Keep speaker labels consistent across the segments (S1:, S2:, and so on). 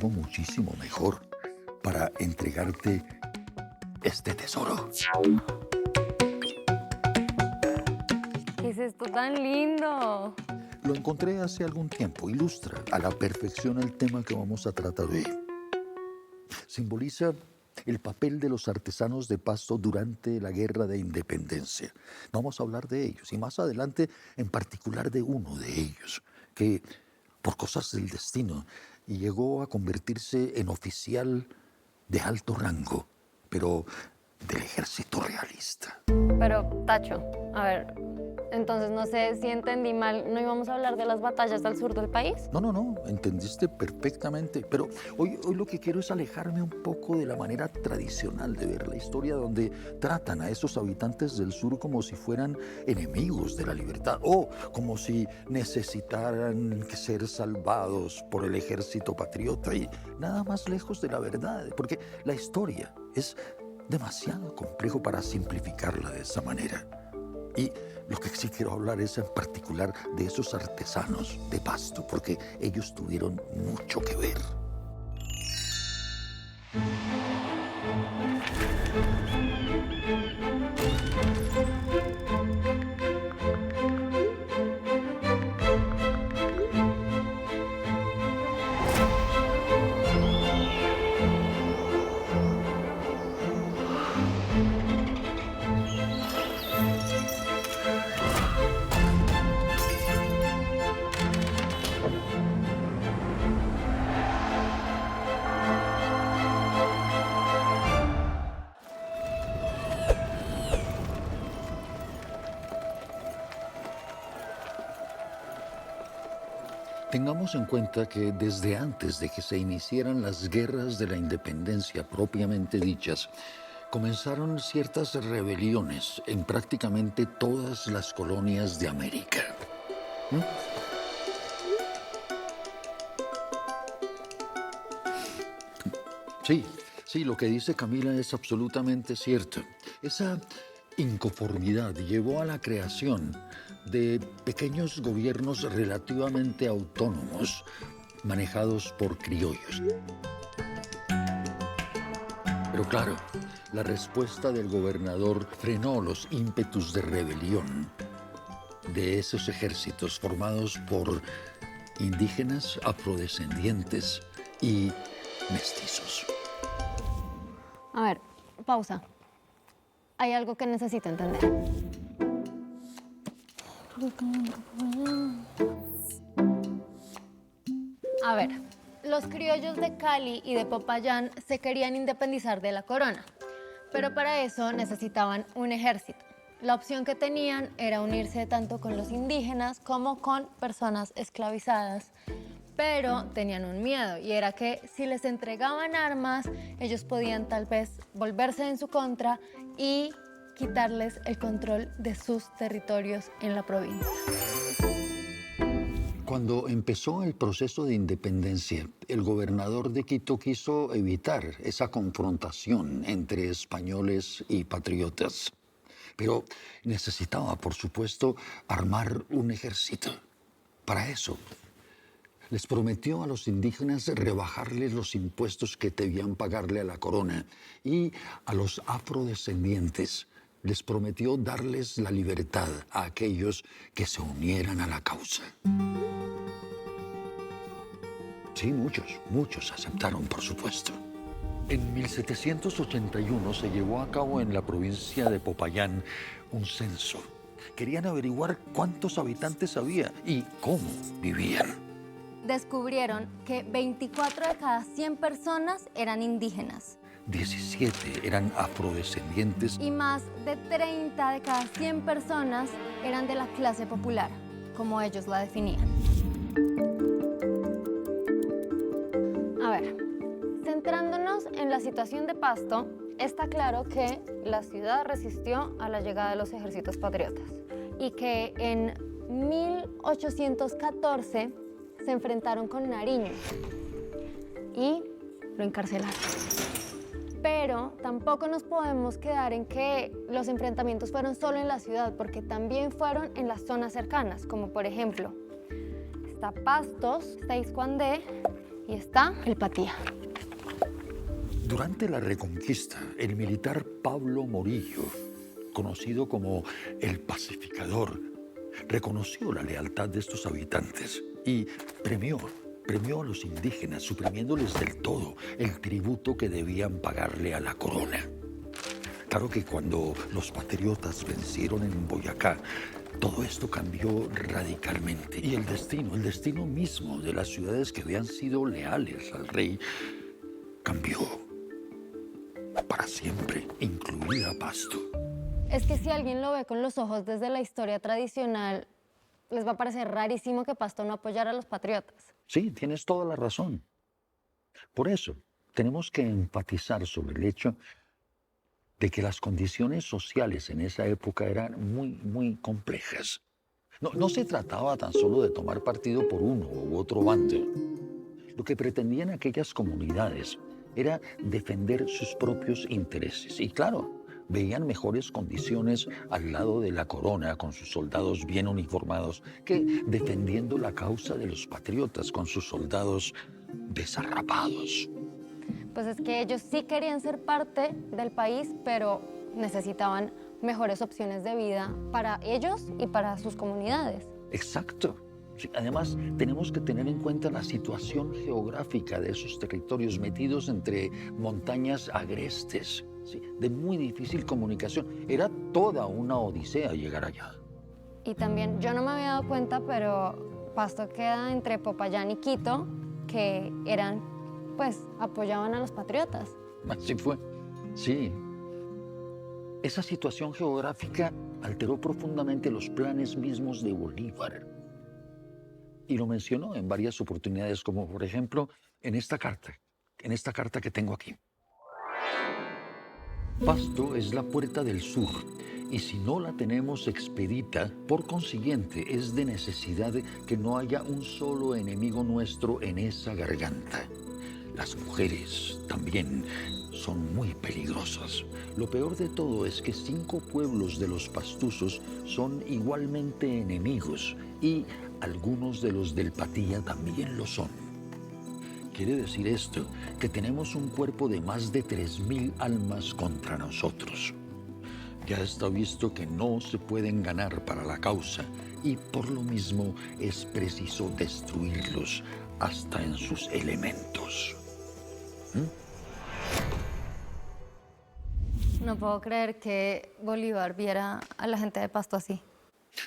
S1: algo muchísimo mejor para entregarte este tesoro.
S2: ¿Qué es esto tan lindo?
S1: Lo encontré hace algún tiempo. Ilustra a la perfección el tema que vamos a tratar hoy. Simboliza el papel de los artesanos de Pasto durante la Guerra de Independencia. Vamos a hablar de ellos y más adelante en particular de uno de ellos, que por cosas del destino llegó a convertirse en oficial de alto rango, pero del ejército realista.
S2: Pero, Tacho, a ver, entonces no sé si entendí mal, ¿no íbamos a hablar de las batallas al sur del país?
S1: No, entendiste perfectamente. Pero hoy lo que quiero es alejarme un poco de la manera tradicional de ver la historia, donde tratan a esos habitantes del sur como si fueran enemigos de la libertad o como si necesitaran ser salvados por el ejército patriota, y nada más lejos de la verdad, porque la historia es demasiado complejo para simplificarla de esa manera. Y lo que sí quiero hablar es en particular de esos artesanos de Pasto, porque ellos tuvieron mucho que ver. Tengamos en cuenta que desde antes de que se iniciaran las guerras de la independencia propiamente dichas, comenzaron ciertas rebeliones en prácticamente todas las colonias de América. ¿Mm? Sí, lo que dice Camila es absolutamente cierto. Esa inconformidad llevó a la creación de pequeños gobiernos relativamente autónomos, manejados por criollos. Pero claro, la respuesta del gobernador frenó los ímpetus de rebelión de esos ejércitos formados por indígenas, afrodescendientes y mestizos.
S2: A ver, pausa. Hay algo que necesito entender. A ver, los criollos de Cali y de Popayán se querían independizar de la corona, pero para eso necesitaban un ejército. La opción que tenían era unirse tanto con los indígenas como con personas esclavizadas, pero tenían un miedo, y era que si les entregaban armas, ellos podían tal vez volverse en su contra y quitarles el control de sus territorios en la provincia.
S1: Cuando empezó el proceso de independencia, el gobernador de Quito quiso evitar esa confrontación entre españoles y patriotas. Pero necesitaba, por supuesto, armar un ejército. Para eso, les prometió a los indígenas rebajarles los impuestos que debían pagarle a la corona, y a los afrodescendientes les prometió darles la libertad a aquellos que se unieran a la causa. Sí, muchos aceptaron, por supuesto. En 1781 se llevó a cabo en la provincia de Popayán un censo. Querían averiguar cuántos habitantes había y cómo vivían.
S2: Descubrieron que 24 de cada 100 personas eran indígenas.
S1: 17 eran afrodescendientes.
S2: Y más de 30 de cada 100 personas eran de la clase popular, como ellos la definían. A ver, centrándonos en la situación de Pasto, está claro que la ciudad resistió a la llegada de los ejércitos patriotas y que en 1814 se enfrentaron con Nariño y lo encarcelaron. Pero tampoco nos podemos quedar en que los enfrentamientos fueron solo en la ciudad, porque también fueron en las zonas cercanas, como por ejemplo, está Pastos, está Iscuandé Y está el Patía.
S1: Durante la Reconquista, el militar Pablo Morillo, conocido como el Pacificador, reconoció la lealtad de estos habitantes y premió a los indígenas, suprimiéndoles del todo el tributo que debían pagarle a la corona. Claro que cuando los patriotas vencieron en Boyacá, todo esto cambió radicalmente y el destino mismo de las ciudades que habían sido leales al rey, cambió para siempre, incluida Pasto.
S2: Es que si alguien lo ve con los ojos desde la historia tradicional, les va a parecer rarísimo que Pasto no apoyara a los patriotas.
S1: Sí, tienes toda la razón. Por eso, tenemos que enfatizar sobre el hecho de que las condiciones sociales en esa época eran muy complejas. No se trataba tan solo de tomar partido por uno u otro bando. Lo que pretendían aquellas comunidades era defender sus propios intereses. Y claro, veían mejores condiciones al lado de la corona con sus soldados bien uniformados que defendiendo la causa de los patriotas con sus soldados desarrapados.
S2: Pues es que ellos sí querían ser parte del país, pero necesitaban mejores opciones de vida para ellos y para sus comunidades.
S1: Exacto. Sí, además, tenemos que tener en cuenta la situación geográfica de esos territorios metidos entre montañas agrestes, ¿sí?, de muy difícil comunicación. Era toda una odisea llegar allá.
S2: Y también, yo no me había dado cuenta, pero Pasto queda entre Popayán y Quito, que apoyaban a los patriotas.
S1: Así fue, sí. Esa situación geográfica alteró profundamente los planes mismos de Bolívar. Y lo mencionó en varias oportunidades, como por ejemplo en esta carta que tengo aquí. Pasto es la puerta del sur, y si no la tenemos expedita, por consiguiente es de necesidad que no haya un solo enemigo nuestro en esa garganta. Las mujeres también son muy peligrosas. Lo peor de todo es que 5 pueblos de los pastusos son igualmente enemigos y algunos de los del Patía también lo son. Quiere decir esto que tenemos un cuerpo de más de 3.000 almas contra nosotros. Ya está visto que no se pueden ganar para la causa y por lo mismo es preciso destruirlos hasta en sus elementos.
S2: No puedo creer que Bolívar viera a la gente de Pasto así.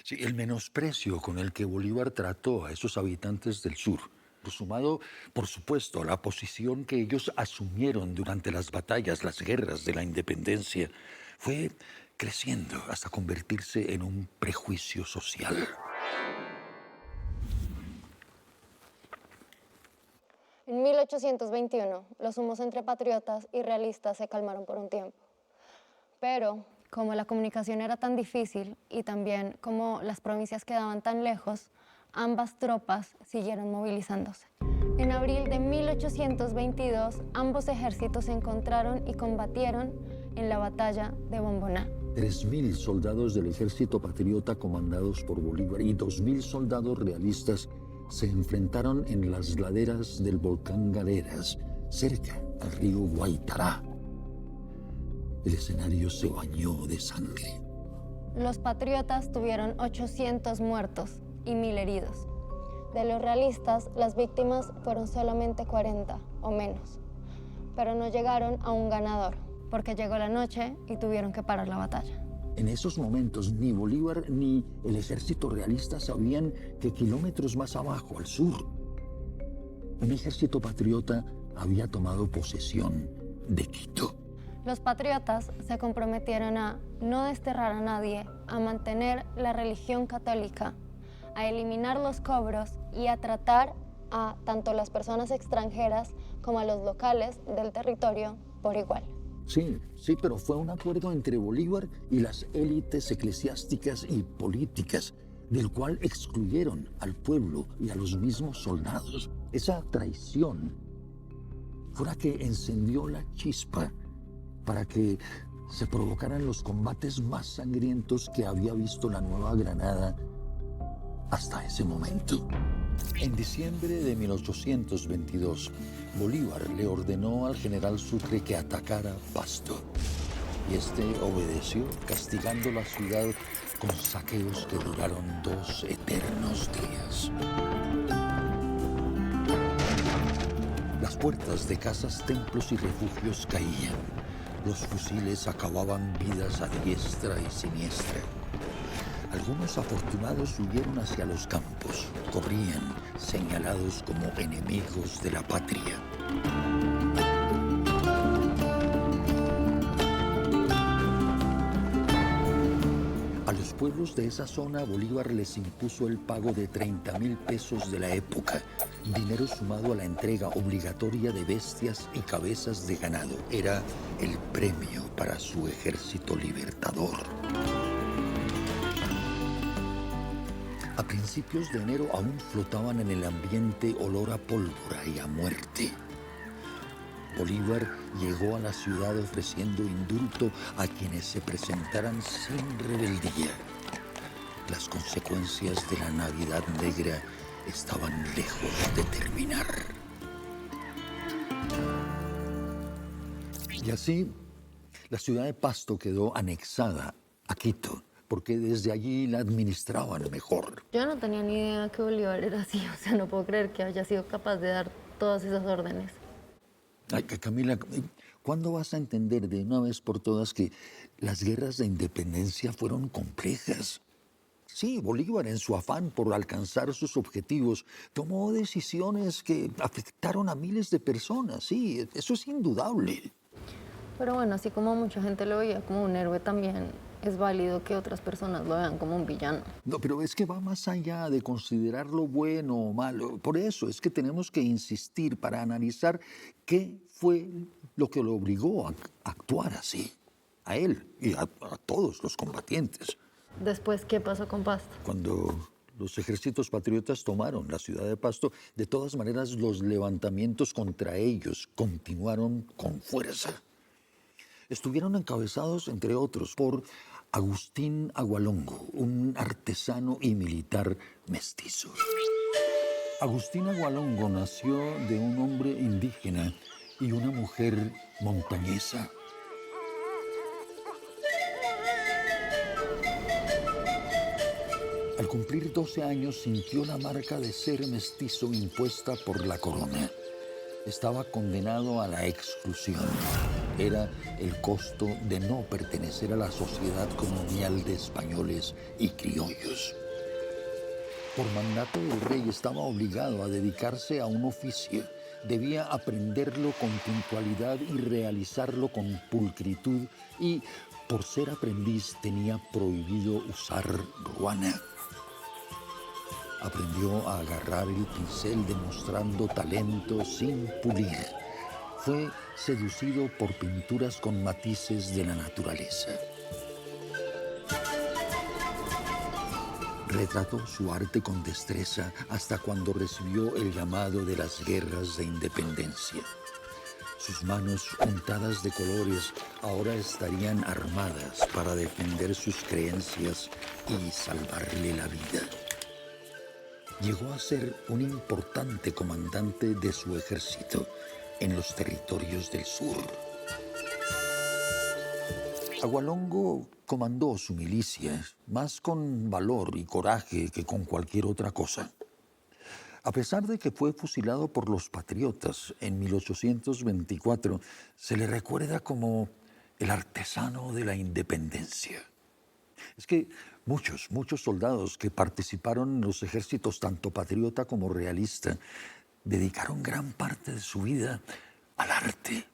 S1: Sí, el menosprecio con el que Bolívar trató a esos habitantes del sur, sumado, por supuesto, a la posición que ellos asumieron durante las batallas, las guerras de la independencia, fue creciendo hasta convertirse en un prejuicio social.
S2: En 1821, los humos entre patriotas y realistas se calmaron por un tiempo. Pero, como la comunicación era tan difícil y también como las provincias quedaban tan lejos, ambas tropas siguieron movilizándose. En abril de 1822, ambos ejércitos se encontraron y combatieron en la batalla de Bomboná.
S1: 3.000 soldados del ejército patriota comandados por Bolívar y 2.000 soldados realistas se enfrentaron en las laderas del volcán Galeras, cerca al río Guaitará. El escenario se bañó de sangre.
S2: Los patriotas tuvieron 800 muertos y 1.000 heridos. De los realistas, las víctimas fueron solamente 40 o menos, pero no llegaron a un ganador, porque llegó la noche y tuvieron que parar la batalla.
S1: En esos momentos, ni Bolívar ni el ejército realista sabían que kilómetros más abajo, al sur, un ejército patriota había tomado posesión de Quito.
S2: Los patriotas se comprometieron a no desterrar a nadie, a mantener la religión católica, a eliminar los cobros y a tratar a tanto las personas extranjeras como a los locales del territorio por igual.
S1: Sí, pero fue un acuerdo entre Bolívar y las élites eclesiásticas y políticas, del cual excluyeron al pueblo y a los mismos soldados. Esa traición fue la que encendió la chispa para que se provocaran los combates más sangrientos que había visto la Nueva Granada hasta ese momento. En diciembre de 1822, Bolívar le ordenó al general Sucre que atacara Pasto. Y este obedeció, castigando la ciudad con saqueos que duraron 2 eternos días. Las puertas de casas, templos y refugios caían. Los fusiles acababan vidas a diestra y siniestra. Algunos afortunados huyeron hacia los campos, corrían señalados como enemigos de la patria. A los pueblos de esa zona, Bolívar les impuso el pago de 30.000 pesos de la época, dinero sumado a la entrega obligatoria de bestias y cabezas de ganado. Era el premio para su ejército libertador. A principios de enero aún flotaban en el ambiente olor a pólvora y a muerte. Bolívar llegó a la ciudad ofreciendo indulto a quienes se presentaran sin rebeldía. Las consecuencias de la Navidad Negra estaban lejos de terminar. Y así, la ciudad de Pasto quedó anexada a Quito, porque desde allí la administraban mejor.
S2: Yo no tenía ni idea que Bolívar era así, o sea, no puedo creer que haya sido capaz de dar todas esas órdenes.
S1: Ay, Camila, ¿cuándo vas a entender de una vez por todas que las guerras de independencia fueron complejas? Sí, Bolívar, en su afán por alcanzar sus objetivos, tomó decisiones que afectaron a miles de personas, sí, eso es indudable.
S2: Pero bueno, así como mucha gente lo veía como un héroe, también es válido que otras personas lo vean como un villano.
S1: No, pero es que va más allá de considerarlo bueno o malo. Por eso es que tenemos que insistir para analizar qué fue lo que lo obligó a actuar así, a él y a todos los combatientes.
S2: Después, ¿qué pasó con Pasto?
S1: Cuando los ejércitos patriotas tomaron la ciudad de Pasto, de todas maneras los levantamientos contra ellos continuaron con fuerza. Estuvieron encabezados, entre otros, por Agustín Agualongo, un artesano y militar mestizo. Agustín Agualongo nació de un hombre indígena y una mujer montañesa. Al cumplir 12 años sintió la marca de ser mestizo impuesta por la corona. Estaba condenado a la exclusión. Era el costo de no pertenecer a la sociedad colonial de españoles y criollos. Por mandato del rey estaba obligado a dedicarse a un oficio. Debía aprenderlo con puntualidad y realizarlo con pulcritud, y por ser aprendiz tenía prohibido usar ruana. Aprendió a agarrar el pincel demostrando talento sin pulir. Fue seducido por pinturas con matices de la naturaleza. Retrató su arte con destreza hasta cuando recibió el llamado de las guerras de independencia. Sus manos untadas de colores ahora estarían armadas para defender sus creencias y salvarle la vida. Llegó a ser un importante comandante de su ejército en los territorios del sur. Agualongo comandó su milicia más con valor y coraje que con cualquier otra cosa. A pesar de que fue fusilado por los patriotas en 1824, se le recuerda como el artesano de la independencia. Es que muchos soldados que participaron en los ejércitos, tanto patriota como realista, dedicaron gran parte de su vida al arte.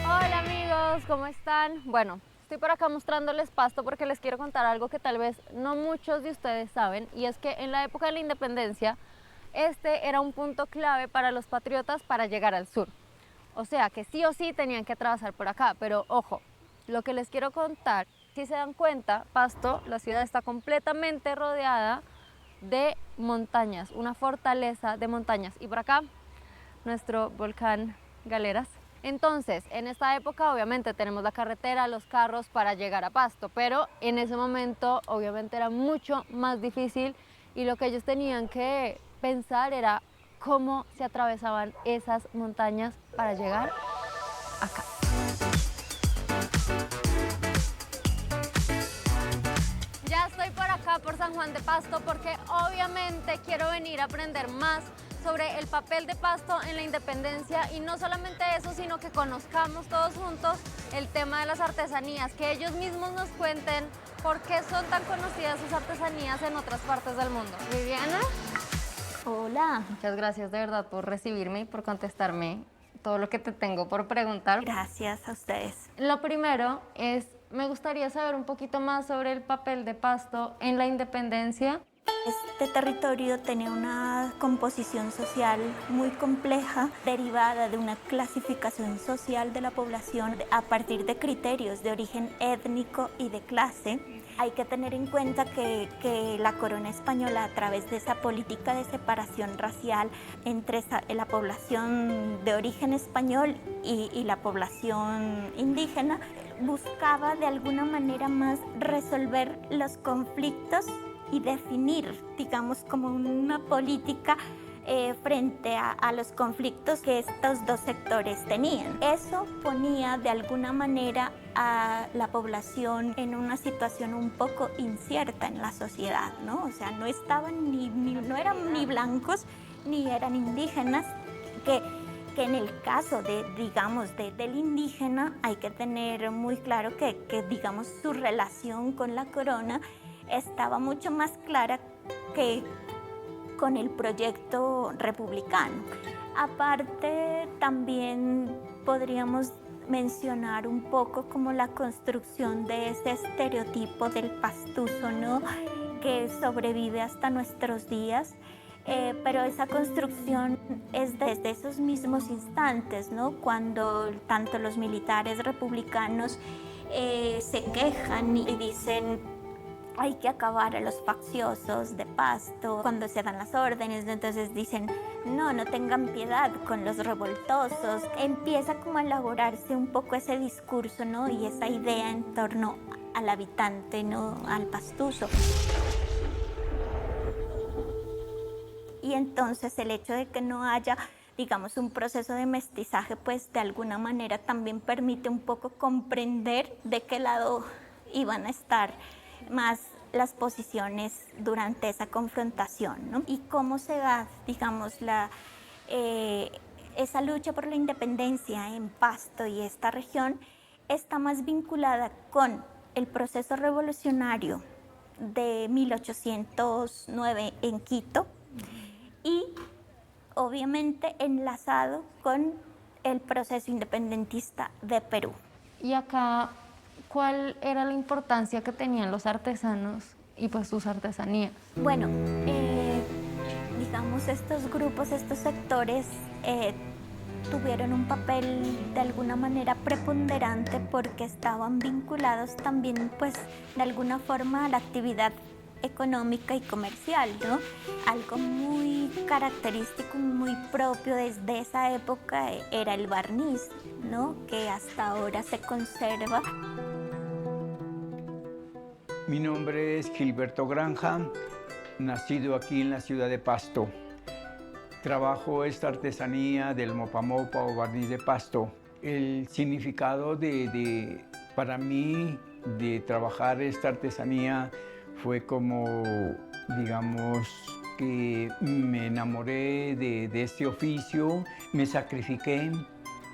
S2: Hola amigos, ¿cómo están? Bueno, estoy por acá mostrándoles Pasto porque les quiero contar algo que tal vez no muchos de ustedes saben, y es que en la época de la independencia este era un punto clave para los patriotas para llegar al sur. O sea que sí o sí tenían que atravesar por acá, pero ojo, lo que les quiero contar, si se dan cuenta, Pasto, la ciudad está completamente rodeada de montañas, una fortaleza de montañas. Y por acá, nuestro volcán Galeras. Entonces, en esta época obviamente tenemos la carretera, los carros para llegar a Pasto, pero en ese momento obviamente era mucho más difícil y lo que ellos tenían que pensar era cómo se atravesaban esas montañas para llegar acá. Ya estoy por acá, por San Juan de Pasto, porque obviamente quiero venir a aprender más sobre el papel de Pasto en la independencia y no solamente eso, sino que conozcamos todos juntos el tema de las artesanías, que ellos mismos nos cuenten por qué son tan conocidas sus artesanías en otras partes del mundo. Viviana.
S3: Hola.
S2: Muchas gracias de verdad por recibirme y por contestarme todo lo que te tengo por preguntar.
S3: Gracias a ustedes.
S2: Lo primero es, me gustaría saber un poquito más sobre el papel de Pasto en la independencia.
S3: Este territorio tenía una composición social muy compleja, derivada de una clasificación social de la población a partir de criterios de origen étnico y de clase. Hay que tener en cuenta que la corona española, a través de esa política de separación racial entre la población de origen español y la población indígena, buscaba de alguna manera más resolver los conflictos y definir, digamos, como una política frente a los conflictos que estos dos sectores tenían. Eso ponía de alguna manera a la población en una situación un poco incierta en la sociedad, ¿no? O sea, no estaban no eran ni blancos ni eran indígenas, que en el caso de, digamos, del indígena hay que tener muy claro que, digamos, su relación con la corona estaba mucho más clara que con el proyecto republicano. Aparte, también podríamos mencionar un poco como la construcción de ese estereotipo del pastuso, ¿no?, que sobrevive hasta nuestros días. Pero esa construcción es desde esos mismos instantes, ¿no?, cuando tanto los militares republicanos se quejan y dicen hay que acabar a los facciosos de Pasto. Cuando se dan las órdenes, entonces dicen no tengan piedad con los revoltosos. Empieza como a elaborarse un poco ese discurso, ¿no?, y esa idea en torno al habitante, ¿no?, al pastuso. Y entonces el hecho de que no haya, digamos, un proceso de mestizaje, pues de alguna manera también permite un poco comprender de qué lado iban a estar más las posiciones durante esa confrontación, ¿no? Y cómo se da, digamos, esa lucha por la independencia en Pasto y esta región está más vinculada con el proceso revolucionario de 1809 en Quito y obviamente enlazado con el proceso independentista de Perú.
S2: Y acá, ¿cuál era la importancia que tenían los artesanos y pues sus artesanías?
S3: Bueno, digamos, estos grupos, estos sectores tuvieron un papel de alguna manera preponderante porque estaban vinculados también, pues, de alguna forma a la actividad económica y comercial, ¿no? Algo muy característico, muy propio desde esa época era el barniz, ¿no?, que hasta ahora se conserva.
S4: Mi nombre es Gilberto Granja, nacido aquí en la ciudad de Pasto. Trabajo esta artesanía del mopa mopa o barniz de Pasto. El significado para mí de trabajar esta artesanía fue como, digamos, que me enamoré de este oficio, me sacrifiqué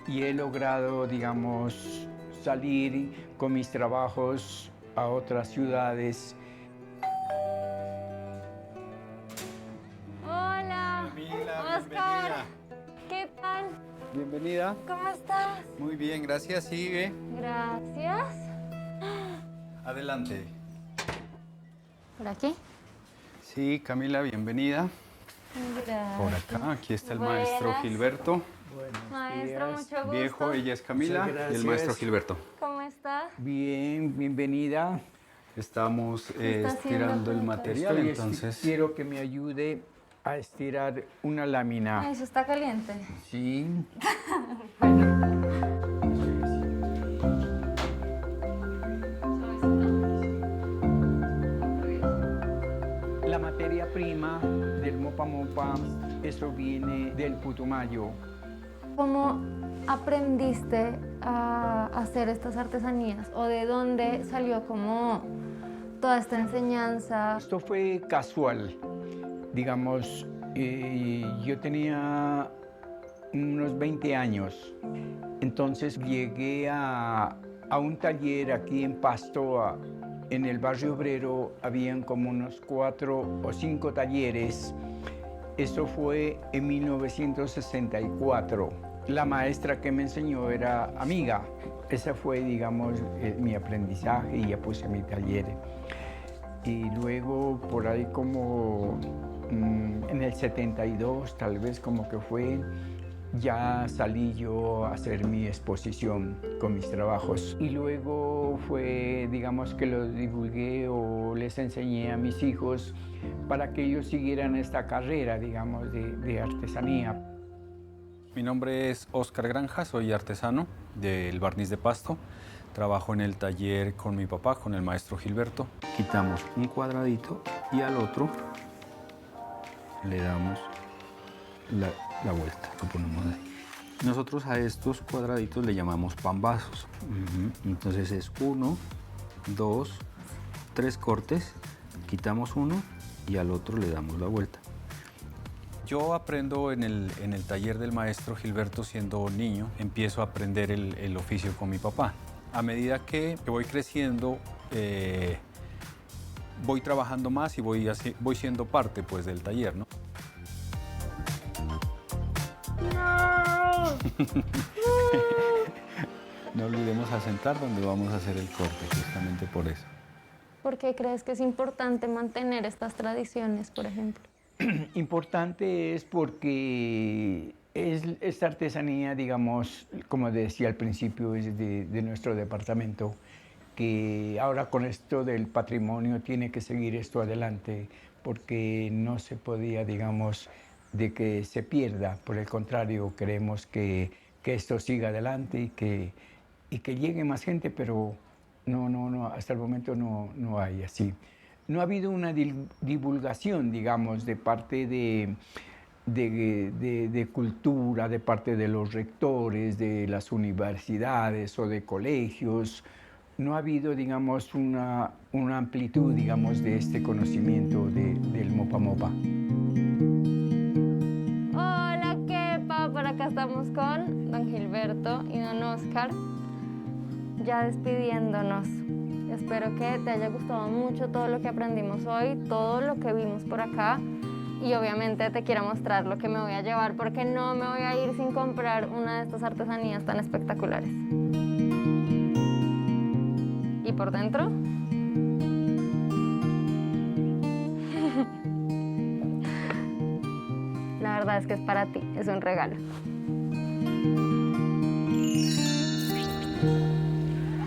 S4: y he logrado, digamos, salir con mis trabajos a otras ciudades.
S2: Hola,
S5: Camila,
S2: Oscar. ¿Qué tal?
S5: bienvenida.
S2: ¿Cómo estás?
S5: Muy bien, gracias. Sigue.
S2: Gracias.
S5: Adelante.
S2: ¿Por aquí?
S5: Sí, Camila, bienvenida.
S2: Gracias.
S5: Por acá, aquí está el
S2: Buenas.
S5: maestro Gilberto.
S2: Maestro, mucho gusto.
S5: Viejo, ella es Camila
S4: Muchas
S5: y el maestro
S4: gracias.
S5: Gilberto.
S2: ¿Cómo estás?
S4: Bien, bienvenida.
S5: Estamos
S2: Está haciendo
S5: estirando el
S2: con-
S5: material, entonces...
S4: Quiero que me ayude a estirar una lámina.
S2: Eso está caliente.
S4: Sí. La materia prima del mopa mopa, eso viene del Putumayo.
S2: ¿Cómo aprendiste a hacer estas artesanías? ¿O de dónde salió como toda esta enseñanza?
S4: Esto fue casual. Digamos, yo tenía unos 20 años. Entonces llegué a un taller aquí en Pasto, en el barrio obrero. Habían como unos 4 o 5 talleres. Eso fue en 1964. La maestra que me enseñó era amiga. Ese fue, digamos, mi aprendizaje y ya puse mi taller. Y luego por ahí como en el 72, tal vez como que fue, ya salí yo a hacer mi exposición con mis trabajos. Y luego fue, digamos, que lo divulgué o les enseñé a mis hijos para que ellos siguieran esta carrera, digamos, de artesanía.
S5: Mi nombre es Óscar Granja, soy artesano del barniz de Pasto. Trabajo en el taller con mi papá, con el maestro Gilberto. Quitamos un cuadradito y al otro le damos la vuelta, lo ponemos ahí. Nosotros a estos cuadraditos le llamamos pambazos. Entonces es 1, 2, 3 cortes, quitamos uno y al otro le damos la vuelta. Yo aprendo en el taller del maestro Gilberto siendo niño. Empiezo a aprender el oficio con mi papá. A medida que voy creciendo, voy trabajando más y voy siendo parte, pues, del taller, ¿no? No olvidemos asentar donde vamos a hacer el corte, justamente por eso.
S2: ¿Por qué crees que es importante mantener estas tradiciones, por ejemplo?
S4: Importante es porque esta artesanía, digamos, como decía al principio, es de nuestro departamento, que ahora con esto del patrimonio tiene que seguir esto adelante, porque no se podía, digamos, de que se pierda. Por el contrario, queremos que esto siga adelante y que llegue más gente, pero no, hasta el momento no hay así. No ha habido una divulgación, digamos, de parte de cultura, de parte de los rectores, de las universidades o de colegios. No ha habido, digamos, una amplitud, digamos, de este conocimiento del mopa mopa.
S2: Hola, Kepa. Por acá estamos con don Gilberto y don Óscar, ya despidiéndonos. Espero que te haya gustado mucho todo lo que aprendimos hoy, todo lo que vimos por acá, y obviamente te quiero mostrar lo que me voy a llevar, porque no me voy a ir sin comprar una de estas artesanías tan espectaculares. ¿Y por dentro? La verdad es que es para ti, es un regalo.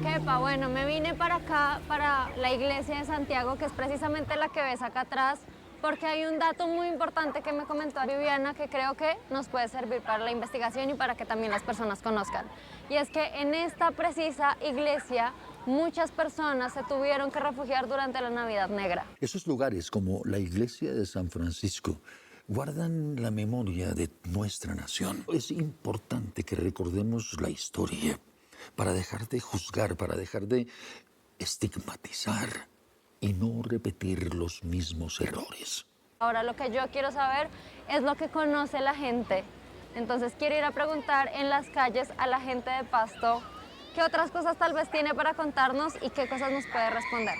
S2: Kepa, bueno, me vine para acá, para la iglesia de Santiago, que es precisamente la que ves acá atrás, porque hay un dato muy importante que me comentó Viviana que creo que nos puede servir para la investigación y para que también las personas conozcan. Y es que en esta precisa iglesia muchas personas se tuvieron que refugiar durante la Navidad Negra.
S1: Esos lugares como la iglesia de San Francisco guardan la memoria de nuestra nación. Es importante que recordemos la historia para dejar de juzgar, para dejar de estigmatizar y no repetir los mismos errores.
S2: Ahora lo que yo quiero saber es lo que conoce la gente. Entonces quiero ir a preguntar en las calles a la gente de Pasto qué otras cosas tal vez tiene para contarnos y qué cosas nos puede responder.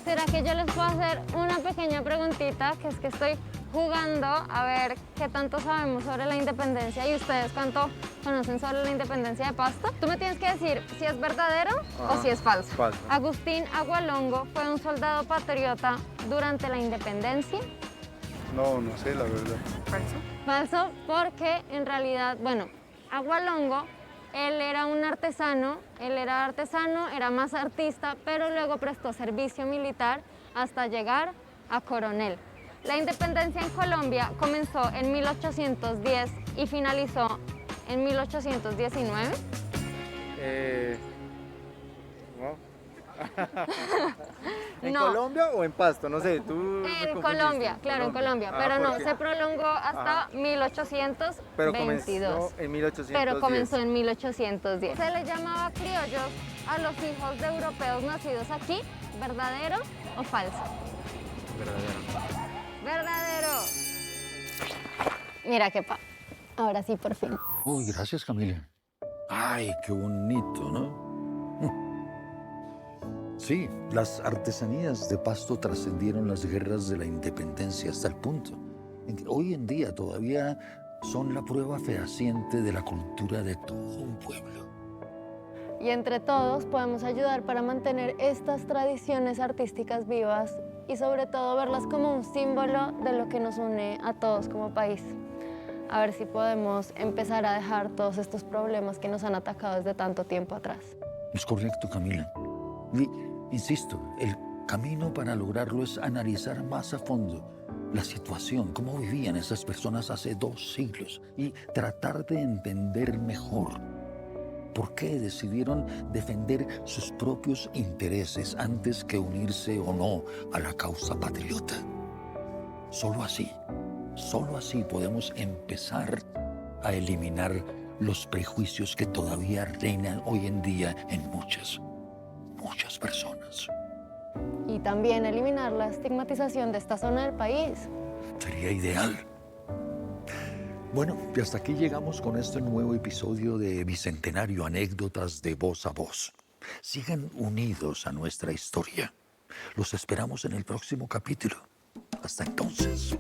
S2: ¿Será que yo les puedo hacer una pequeña preguntita? Que es que estoy jugando a ver qué tanto sabemos sobre la independencia y ustedes cuánto conocen sobre la independencia de Pasto. Tú me tienes que decir si es verdadero o si es falso.
S5: Falso.
S2: Agustín Agualongo fue un soldado patriota durante la independencia.
S5: No sé la verdad.
S2: Falso, porque en realidad, bueno, Agualongo Él era un artesano, era más artista, pero luego prestó servicio militar hasta llegar a coronel. La independencia en Colombia comenzó en 1810 y finalizó en 1819.
S6: No. ¿En
S2: No.
S6: Colombia o en Pasto? No sé, tú me
S2: En
S6: confundiste.
S2: Colombia, claro, en Colombia, pero no,
S6: porque-
S2: se prolongó hasta
S6: Pero
S2: 1822.
S6: comenzó en 1810.
S2: Pero comenzó en 1810. Se le llamaba criollos a los hijos de europeos nacidos aquí, ¿verdadero o falso? Verdadero. Mira qué ahora sí, por fin.
S1: Uy, gracias, Camila. Ay, qué bonito, ¿no? Sí, las artesanías de Pasto trascendieron las guerras de la independencia hasta el punto en que hoy en día todavía son la prueba fehaciente de la cultura de todo un pueblo.
S2: Y entre todos podemos ayudar para mantener estas tradiciones artísticas vivas y sobre todo verlas como un símbolo de lo que nos une a todos como país. A ver si podemos empezar a dejar todos estos problemas que nos han atacado desde tanto tiempo atrás.
S1: Es correcto, Camila. Y, insisto, el camino para lograrlo es analizar más a fondo la situación, cómo vivían esas personas hace 2 siglos y tratar de entender mejor por qué decidieron defender sus propios intereses antes que unirse o no a la causa patriota. Solo así podemos empezar a eliminar los prejuicios que todavía reinan hoy en día en muchas personas.
S2: Y también eliminar la estigmatización de esta zona del país.
S1: Sería ideal. Bueno, y hasta aquí llegamos con este nuevo episodio de Bicentenario, anécdotas de voz a voz. Sigan unidos a nuestra historia. Los esperamos en el próximo capítulo. Hasta entonces.